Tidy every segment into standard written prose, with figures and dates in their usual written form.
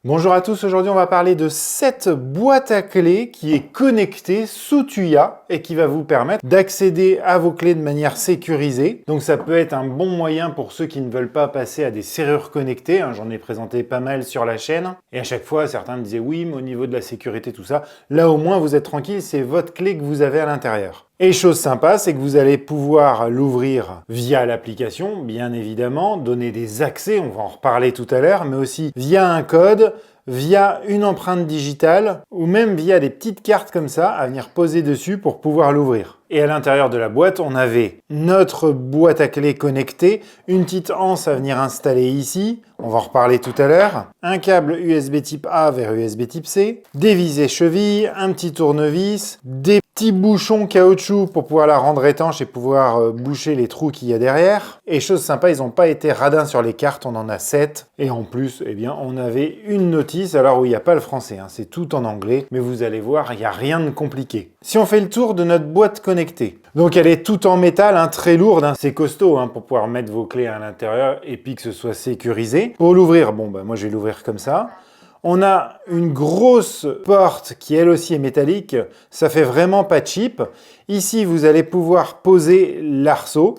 Bonjour à tous, aujourd'hui on va parler de cette boîte à clés qui est connectée sous Tuya et qui va vous permettre d'accéder à vos clés de manière sécurisée. Donc ça peut être un bon moyen pour ceux qui ne veulent pas passer à des serrures connectées, j'en ai présenté pas mal sur la chaîne. Et à chaque fois certains me disaient oui mais au niveau de la sécurité tout ça, là au moins vous êtes tranquille, c'est votre clé que vous avez à l'intérieur. Et chose sympa, c'est que vous allez pouvoir l'ouvrir via l'application, bien évidemment, donner des accès, on va en reparler tout à l'heure, mais aussi via un code, via une empreinte digitale, ou même via des petites cartes comme ça à venir poser dessus pour pouvoir l'ouvrir. Et à l'intérieur de la boîte, on avait notre boîte à clés connectée, une petite anse à venir installer ici, on va en reparler tout à l'heure, un câble USB type A vers USB type C, des vis et chevilles, un petit tournevis, des petits bouchons caoutchouc pour pouvoir la rendre étanche et pouvoir boucher les trous qu'il y a derrière. Et chose sympa, ils n'ont pas été radins sur les cartes, on en a 7. Et en plus, eh bien, on avait une notice, alors où il n'y a pas le français, c'est tout en anglais, mais vous allez voir, il n'y a rien de compliqué. Si on fait le tour de notre boîte connectée, donc elle est toute en métal, très lourde, c'est costaud pour pouvoir mettre vos clés à l'intérieur et puis que ce soit sécurisé. Pour l'ouvrir, moi je vais l'ouvrir comme ça. On a une grosse porte qui elle aussi est métallique, ça fait vraiment pas cheap. Ici vous allez pouvoir poser l'arceau,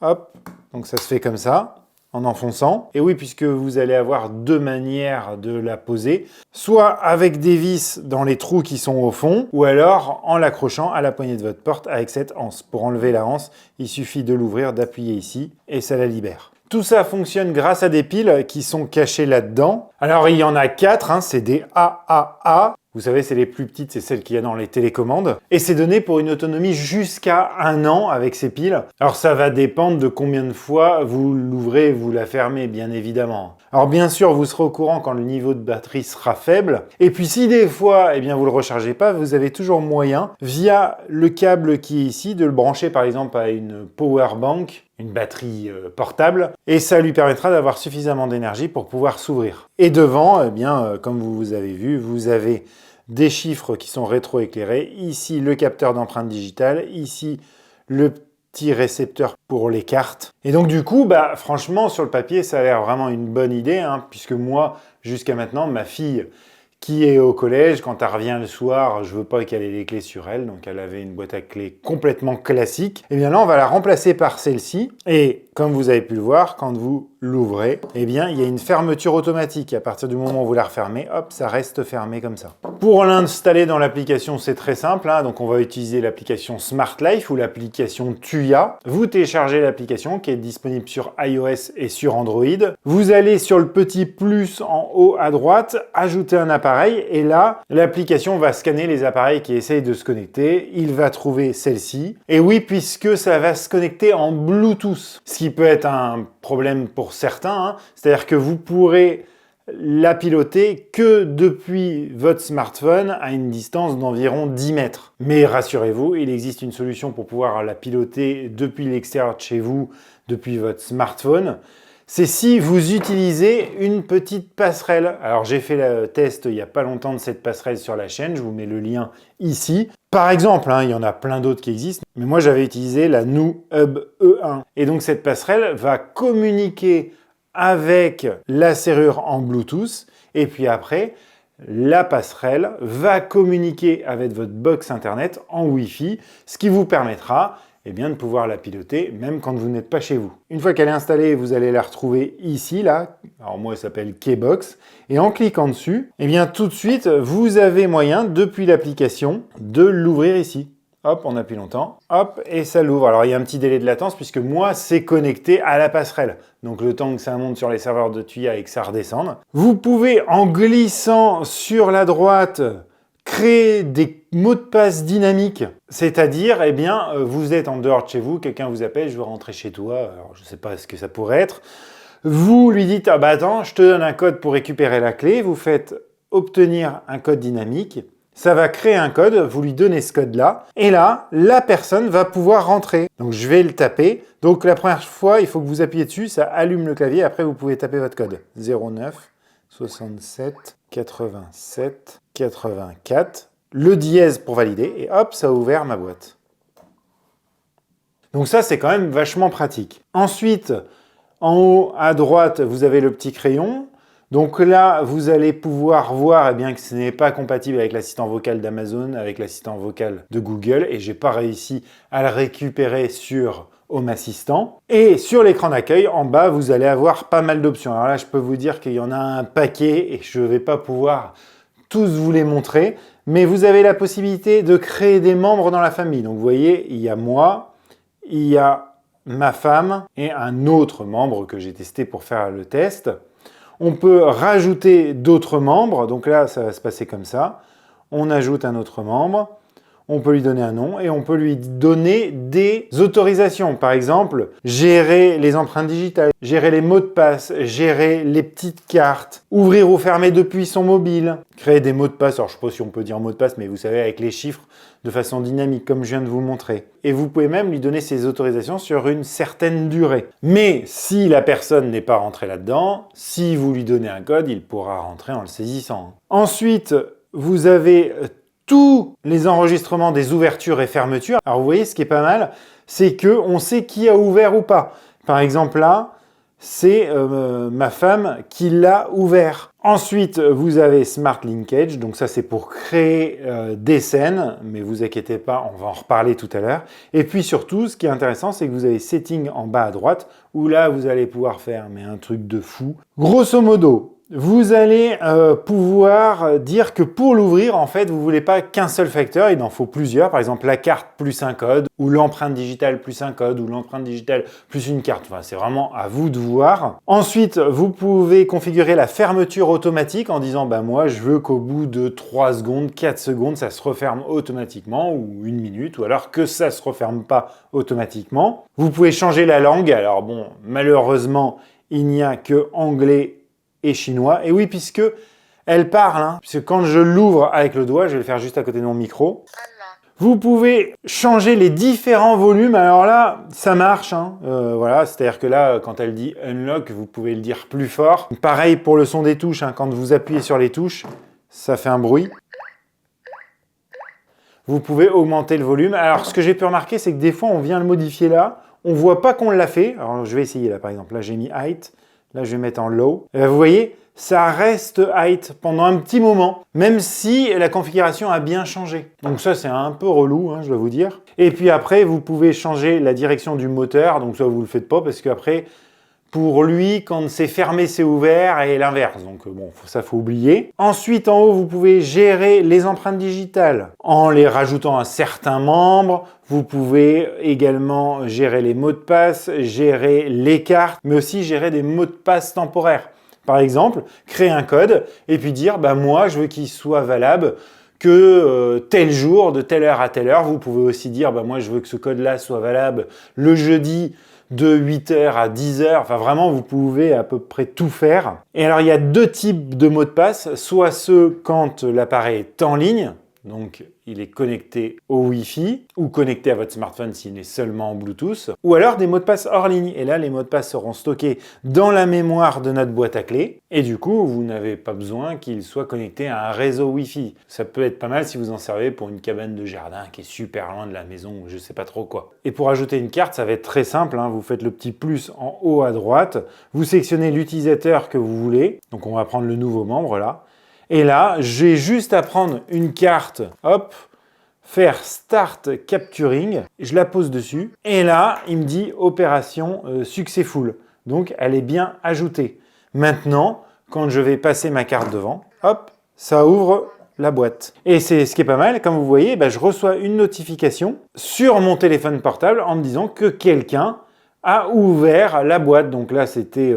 hop, donc ça se fait comme ça, en enfonçant. Et oui, puisque vous allez avoir deux manières de la poser, soit avec des vis dans les trous qui sont au fond, ou alors en l'accrochant à la poignée de votre porte avec cette anse. Pour enlever la anse, il suffit de l'ouvrir, d'appuyer ici, et ça la libère. Tout ça fonctionne grâce à des piles qui sont cachées là-dedans. Alors il y en a 4, c'est des AAA. Vous savez, c'est les plus petites, c'est celles qu'il y a dans les télécommandes. Et c'est donné pour une autonomie jusqu'à 1 an avec ces piles. Alors ça va dépendre de combien de fois vous l'ouvrez, vous la fermez, bien évidemment. Alors bien sûr, vous serez au courant quand le niveau de batterie sera faible. Et puis si des fois, vous le rechargez pas, vous avez toujours moyen, via le câble qui est ici, de le brancher par exemple à une power bank, une batterie portable, et ça lui permettra d'avoir suffisamment d'énergie pour pouvoir s'ouvrir. Et devant, comme vous avez vu, vous avez des chiffres qui sont rétroéclairés. Ici, le capteur d'empreinte digitale. Ici, le petit récepteur pour les cartes. Et donc du coup, franchement, sur le papier, ça a l'air vraiment une bonne idée, puisque moi, jusqu'à maintenant, ma fille qui est au collège, quand elle revient le soir, je veux pas qu'elle ait les clés sur elle, donc elle avait une boîte à clés complètement classique. Et bien là, on va la remplacer par celle-ci. Et comme vous avez pu le voir, quand vous l'ouvrez, il y a une fermeture automatique. À partir du moment où vous la refermez, hop, ça reste fermé comme ça. Pour l'installer dans l'application, c'est très simple. Donc on va utiliser l'application Smart Life ou l'application Tuya. Vous téléchargez l'application qui est disponible sur iOS et sur Android. Vous allez sur le petit plus en haut à droite, ajouter un appareil. Et là, l'application va scanner les appareils qui essayent de se connecter. Il va trouver celle-ci. Et oui, puisque ça va se connecter en Bluetooth, ce qui peut être un problème pour certains. C'est-à-dire que vous pourrez la piloter que depuis votre smartphone à une distance d'environ 10 mètres. Mais rassurez-vous, il existe une solution pour pouvoir la piloter depuis l'extérieur de chez vous, depuis votre smartphone. C'est si vous utilisez une petite passerelle. Alors j'ai fait le test il n'y a pas longtemps de cette passerelle sur la chaîne, je vous mets le lien ici. Par exemple, il y en a plein d'autres qui existent, mais moi j'avais utilisé la Nu Hub E1. Et donc cette passerelle va communiquer avec la serrure en Bluetooth, et puis après, la passerelle va communiquer avec votre box internet en Wi-Fi, ce qui vous permettra de pouvoir la piloter même quand vous n'êtes pas chez vous. Une fois qu'elle est installée, vous allez la retrouver ici, là. Alors moi, elle s'appelle Keybox. Et en cliquant dessus, tout de suite, vous avez moyen, depuis l'application, de l'ouvrir ici. Hop, on appuie longtemps, hop, et ça l'ouvre. Alors, il y a un petit délai de latence puisque moi, c'est connecté à la passerelle. Donc, le temps que ça monte sur les serveurs de Tuya et que ça redescende. Vous pouvez, en glissant sur la droite, créer des mots de passe dynamiques, c'est-à-dire, vous êtes en dehors de chez vous, quelqu'un vous appelle, je veux rentrer chez toi, alors je ne sais pas ce que ça pourrait être. Vous lui dites, attends, je te donne un code pour récupérer la clé, vous faites obtenir un code dynamique, ça va créer un code, vous lui donnez ce code-là, et là, la personne va pouvoir rentrer. Donc je vais le taper, donc la première fois, il faut que vous appuyez dessus, ça allume le clavier, après vous pouvez taper votre code. 09 67 87 84, le dièse pour valider, et hop, ça a ouvert ma boîte. Donc ça, c'est quand même vachement pratique. Ensuite, en haut à droite, vous avez le petit crayon. Donc là, vous allez pouvoir voir eh bien, que ce n'est pas compatible avec l'assistant vocal d'Amazon, avec l'assistant vocal de Google, et j'ai pas réussi à le récupérer sur Home Assistant. Et sur l'écran d'accueil, en bas, vous allez avoir pas mal d'options. Alors là, je peux vous dire qu'il y en a un paquet et je ne vais pas pouvoir tous vous les montrer, mais vous avez la possibilité de créer des membres dans la famille. Donc vous voyez, il y a moi, il y a ma femme et un autre membre que j'ai testé pour faire le test. On peut rajouter d'autres membres, donc là, ça va se passer comme ça. On ajoute un autre membre. On peut lui donner un nom et on peut lui donner des autorisations. Par exemple, gérer les empreintes digitales, gérer les mots de passe, gérer les petites cartes, ouvrir ou fermer depuis son mobile, créer des mots de passe. Alors, je ne sais pas si on peut dire mot de passe, mais vous savez, avec les chiffres de façon dynamique, comme je viens de vous montrer. Et vous pouvez même lui donner ces autorisations sur une certaine durée. Mais si la personne n'est pas rentrée là-dedans, si vous lui donnez un code, il pourra rentrer en le saisissant. Ensuite, vous avez tous les enregistrements des ouvertures et fermetures. Alors vous voyez, ce qui est pas mal, c'est qu'on sait qui a ouvert ou pas. Par exemple là, c'est ma femme qui l'a ouvert. Ensuite, vous avez Smart Linkage, donc ça c'est pour créer des scènes, mais vous inquiétez pas, on va en reparler tout à l'heure. Et puis surtout, ce qui est intéressant, c'est que vous avez Setting en bas à droite, où là vous allez pouvoir faire un truc de fou. Grosso modo, vous allez pouvoir dire que pour l'ouvrir, en fait, vous ne voulez pas qu'un seul facteur, il en faut plusieurs. Par exemple, la carte plus un code, ou l'empreinte digitale plus un code, ou l'empreinte digitale plus une carte. Enfin, c'est vraiment à vous de voir. Ensuite, vous pouvez configurer la fermeture automatique en disant, bah moi, je veux qu'au bout de 3 secondes, 4 secondes, ça se referme automatiquement, ou 1 minute, ou alors que ça ne se referme pas automatiquement. Vous pouvez changer la langue. Alors bon, malheureusement, il n'y a que anglais et chinois. Et oui, puisque elle parle, hein, puisque quand je l'ouvre avec le doigt, je vais le faire juste à côté de mon micro. Vous pouvez changer les différents volumes. Alors là, ça marche. Hein. Voilà, c'est-à-dire que là, quand elle dit unlock, vous pouvez le dire plus fort. Pareil pour le son des touches. Hein. Quand vous appuyez sur les touches, ça fait un bruit. Vous pouvez augmenter le volume. Alors, ce que j'ai pu remarquer, c'est que des fois, on vient le modifier là. On voit pas qu'on l'a fait. Alors, je vais essayer là, par exemple. Là, j'ai mis height. Là, je vais mettre en low. Et vous voyez, ça reste height pendant un petit moment, même si la configuration a bien changé. Donc ça, c'est un peu relou, hein, je dois vous dire. Et puis après, vous pouvez changer la direction du moteur. Donc ça, vous le faites pas parce qu'après, pour lui, quand c'est fermé, c'est ouvert et l'inverse. Donc bon, ça, faut oublier. Ensuite, en haut, vous pouvez gérer les empreintes digitales en les rajoutant à certains membres. Vous pouvez également gérer les mots de passe, gérer les cartes, mais aussi gérer des mots de passe temporaires. Par exemple, créer un code et puis dire, bah moi, je veux qu'il soit valable que tel jour, de telle heure à telle heure. Vous pouvez aussi dire, bah moi, je veux que ce code-là soit valable le jeudi de 8h à 10h. Enfin, vraiment, vous pouvez à peu près tout faire. Et alors, il y a 2 types de mots de passe. Soit ceux quand l'appareil est en ligne, donc il est connecté au Wi-Fi ou connecté à votre smartphone s'il est seulement en Bluetooth, ou alors des mots de passe hors ligne. Et là, les mots de passe seront stockés dans la mémoire de notre boîte à clés. Et du coup, vous n'avez pas besoin qu'il soit connecté à un réseau Wi-Fi. Ça peut être pas mal si vous en servez pour une cabane de jardin qui est super loin de la maison ou je sais pas trop quoi. Et pour ajouter une carte, ça va être très simple. Hein. Vous faites le petit plus en haut à droite. Vous sélectionnez l'utilisateur que vous voulez. Donc on va prendre le nouveau membre là. Et là, j'ai juste à prendre une carte, hop, faire Start Capturing, je la pose dessus, et là, il me dit Opération Successful. Donc, elle est bien ajoutée. Maintenant, quand je vais passer ma carte devant, hop, ça ouvre la boîte. Et c'est ce qui est pas mal, comme vous voyez, je reçois une notification sur mon téléphone portable en me disant que quelqu'un a ouvert la boîte. Donc là, c'était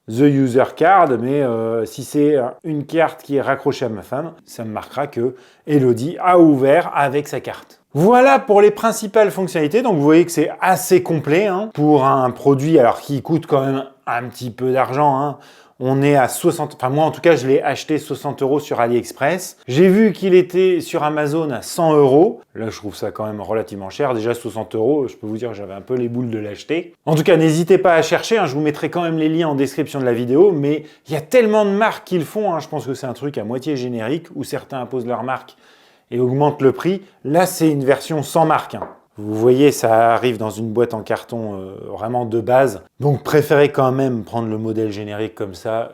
The User Card, mais si c'est une carte qui est raccrochée à ma femme, ça me marquera que Elodie a ouvert avec sa carte. Voilà pour les principales fonctionnalités. Donc vous voyez que c'est assez complet hein, pour un produit alors qui coûte quand même un petit peu d'argent. Hein. On est à 60, enfin moi en tout cas je l'ai acheté 60 € sur AliExpress. J'ai vu qu'il était sur Amazon à 100 €. Là je trouve ça quand même relativement cher. Déjà 60 €, je peux vous dire j'avais un peu les boules de l'acheter. En tout cas n'hésitez pas à chercher, hein, je vous mettrai quand même les liens en description de la vidéo. Mais il y a tellement de marques qui le font, hein, je pense que c'est un truc à moitié générique où certains imposent leur marque et augmentent le prix. Là c'est une version sans marque. Hein. Vous voyez, ça arrive dans une boîte en carton vraiment de base. Donc préférez quand même prendre le modèle générique comme ça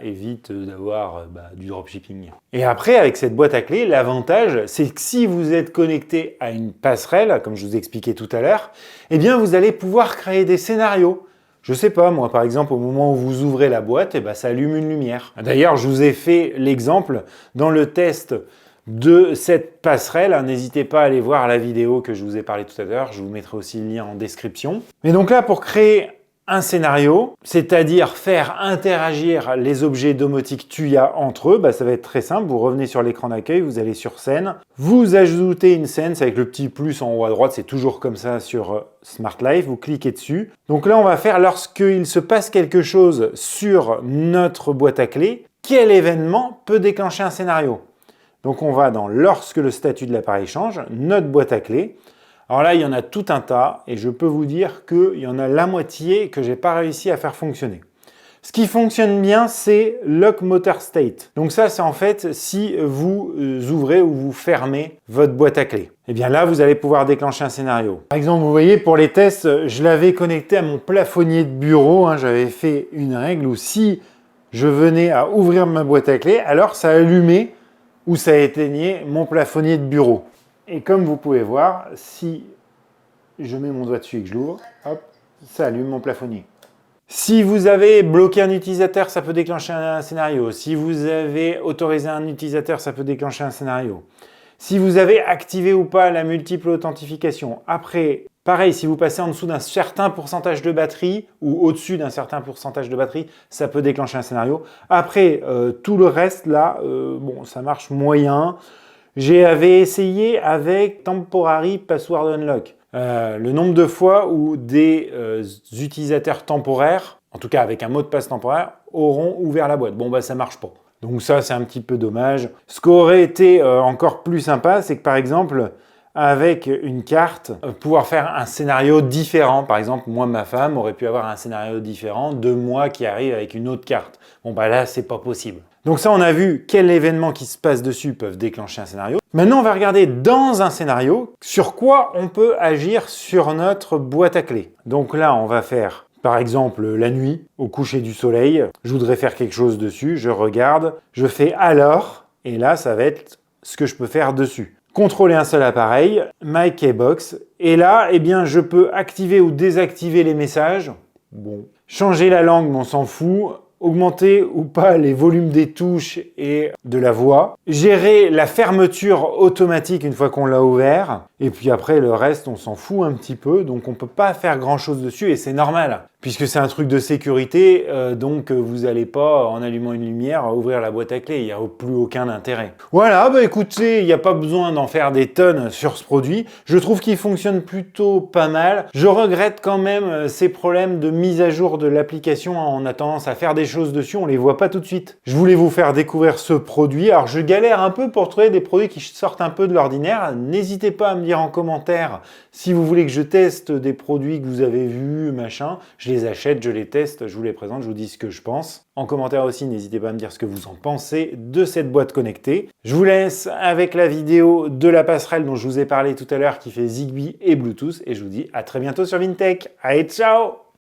évite d'avoir du dropshipping. Et après, avec cette boîte à clés, l'avantage, c'est que si vous êtes connecté à une passerelle, comme je vous expliquais tout à l'heure, eh bien vous allez pouvoir créer des scénarios. Je sais pas, moi par exemple, au moment où vous ouvrez la boîte, ça allume une lumière. D'ailleurs, je vous ai fait l'exemple dans le test de cette passerelle. N'hésitez pas à aller voir la vidéo que je vous ai parlé tout à l'heure. Je vous mettrai aussi le lien en description. Mais donc là, pour créer un scénario, c'est-à-dire faire interagir les objets domotiques Tuya entre eux, ça va être très simple. Vous revenez sur l'écran d'accueil, vous allez sur scène, vous ajoutez une scène, c'est avec le petit plus en haut à droite, c'est toujours comme ça sur Smart Life, vous cliquez dessus. Donc là, on va faire lorsqu'il se passe quelque chose sur notre boîte à clés, quel événement peut déclencher un scénario? Donc on va dans lorsque le statut de l'appareil change, notre boîte à clés. Alors là, il y en a tout un tas et je peux vous dire qu'il y en a la moitié que j'ai pas réussi à faire fonctionner. Ce qui fonctionne bien, c'est Lock Motor State. Donc ça, c'est en fait si vous ouvrez ou vous fermez votre boîte à clés. Et bien là, vous allez pouvoir déclencher un scénario. Par exemple, vous voyez, pour les tests, je l'avais connecté à mon plafonnier de bureau. J'avais fait une règle où si je venais à ouvrir ma boîte à clés, alors ça allumait ou ça éteignait mon plafonnier de bureau. Et comme vous pouvez voir, si je mets mon doigt dessus et que je l'ouvre, hop, ça allume mon plafonnier. Si vous avez bloqué un utilisateur, ça peut déclencher un scénario. Si vous avez autorisé un utilisateur, ça peut déclencher un scénario. Si vous avez activé ou pas la multiple authentification. Après, pareil, si vous passez en dessous d'un certain pourcentage de batterie ou au-dessus d'un certain pourcentage de batterie, ça peut déclencher un scénario. Après, tout le reste, là, bon, ça marche moyen. J'avais essayé avec Temporary Password Unlock. Le nombre de fois où des utilisateurs temporaires, en tout cas avec un mot de passe temporaire, auront ouvert la boîte. Bon, ça marche pas. Donc ça, c'est un petit peu dommage. Ce qui aurait été encore plus sympa, c'est que par exemple, avec une carte, pouvoir faire un scénario différent. Par exemple, moi, ma femme aurait pu avoir un scénario différent de moi qui arrive avec une autre carte. Bon, là, c'est pas possible. Donc ça, on a vu quels événements qui se passent dessus peuvent déclencher un scénario. Maintenant, on va regarder dans un scénario sur quoi on peut agir sur notre boîte à clés. Donc là, on va faire, par exemple, la nuit, au coucher du soleil. Je voudrais faire quelque chose dessus, je regarde, je fais alors, et là, ça va être ce que je peux faire dessus. Contrôler un seul appareil, My Keybox, et là, eh bien, je peux activer ou désactiver les messages. Bon. Changer la langue, mais on s'en fout. Augmenter ou pas les volumes des touches et de la voix, gérer la fermeture automatique une fois qu'on l'a ouvert, et puis après le reste on s'en fout un petit peu, donc on peut pas faire grand chose dessus et c'est normal, puisque c'est un truc de sécurité, donc vous n'allez pas en allumant une lumière ouvrir la boîte à clés, il n'y a plus aucun intérêt. Voilà, écoutez, il n'y a pas besoin d'en faire des tonnes sur ce produit, je trouve qu'il fonctionne plutôt pas mal, je regrette quand même ces problèmes de mise à jour de l'application, on a tendance à faire des choses dessus, on les voit pas tout de suite. Je voulais vous faire découvrir ce produit. Alors je galère un peu pour trouver des produits qui sortent un peu de l'ordinaire. N'hésitez pas à me dire en commentaire si vous voulez que je teste des produits que vous avez vus, machin. Je les achète, je les teste, je vous les présente, je vous dis ce que je pense. En commentaire aussi, n'hésitez pas à me dire ce que vous en pensez de cette boîte connectée. Je vous laisse avec la vidéo de la passerelle dont je vous ai parlé tout à l'heure qui fait Zigbee et Bluetooth et je vous dis à très bientôt sur Vintech. Allez, ciao!